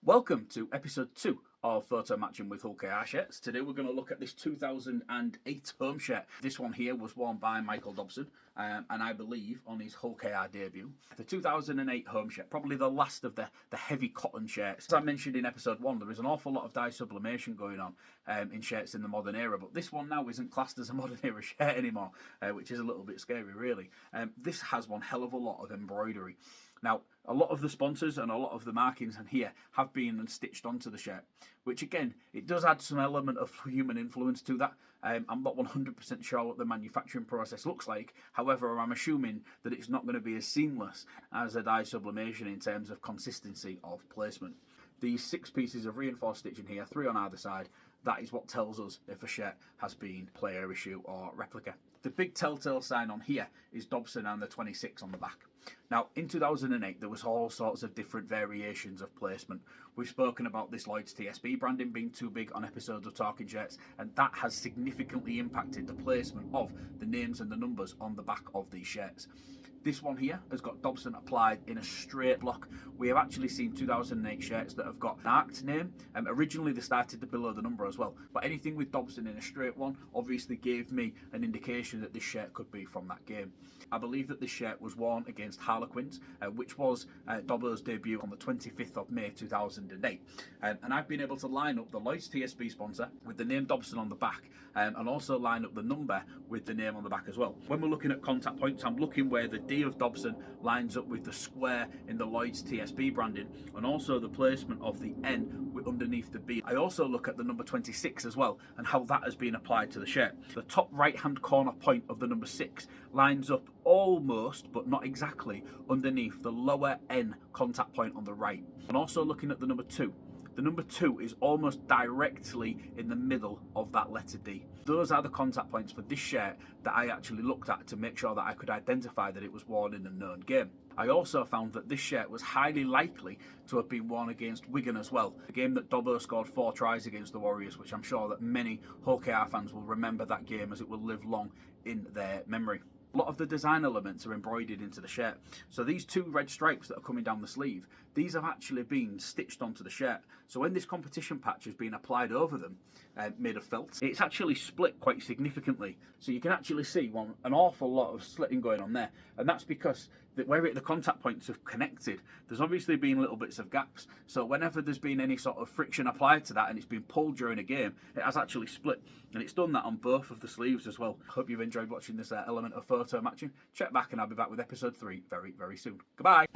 Welcome to episode 2 of Photo Matching with Hull KR shirts. Today we're going to look at this 2008 home shirt. This one here was worn by Michael Dobson and I believe on his Hull KR debut. The 2008 home shirt, probably the last of the heavy cotton shirts. As I mentioned in episode 1, there is an awful lot of dye sublimation going on in shirts in the modern era, but this one now isn't classed as a modern era shirt anymore, which is a little bit scary really. This has one hell of a lot of embroidery. Now, a lot of the sponsors and a lot of the markings in here have been stitched onto the shirt, which again, it does add some element of human influence to that. I'm not 100% sure what the manufacturing process looks like. However, I'm assuming that it's not going to be as seamless as a dye sublimation in terms of consistency of placement. These 6 pieces of reinforced stitching here, 3 on either side, that is what tells us if a shirt has been player issue or replica. The big telltale sign on here is Dobson and the 26 on the back. Now, in 2008, there was all sorts of different variations of placement. We've spoken about this Lloyd's TSB branding being too big on episodes of Talking Shirts, and that has significantly impacted the placement of the names and the numbers on the back of these shirts. This one here has got Dobson applied in a straight block. We have actually seen 2008 shirts that have got an arced name. Originally they started to below the number as well, but anything with Dobson in a straight one obviously gave me an indication that this shirt could be from that game. I believe that this shirt was worn against Harlequins, which was Dobbo's debut on the 25th of May 2008. And I've been able to line up the Lloyd's TSB sponsor with the name Dobson on the back, and also line up the number with the name on the back as well. When we're looking at contact points, I'm looking where the D of Dobson lines up with the square in the Lloyd's TSB branding, and also the placement of the N underneath the B. I also look at the number 26 as well, and how that has been applied to the shirt. The top right hand corner point of the number 6 lines up almost, but not exactly, underneath the lower N contact point on the right. And also looking at the number 2. The number 2 is almost directly in the middle of that letter D. Those are the contact points for this shirt that I actually looked at to make sure that I could identify that it was worn in a known game. I also found that this shirt was highly likely to have been worn against Wigan as well, a game that Dobbo scored 4 tries against the Warriors, which I'm sure that many Hull KR fans will remember that game as it will live long in their memory. A lot of the design elements are embroidered into the shirt. So these 2 red stripes that are coming down the sleeve, these have actually been stitched onto the shirt. So when this competition patch has been applied over them, made of felt, it's actually split quite significantly. So you can actually see an awful lot of slitting going on there. And that's because where the contact points have connected, there's obviously been little bits of gaps. So whenever there's been any sort of friction applied to that and it's been pulled during a game, it has actually split. And it's done that on both of the sleeves as well. Hope you've enjoyed watching this element of photo matching. Check back and I'll be back with episode 3 very, very soon. Goodbye.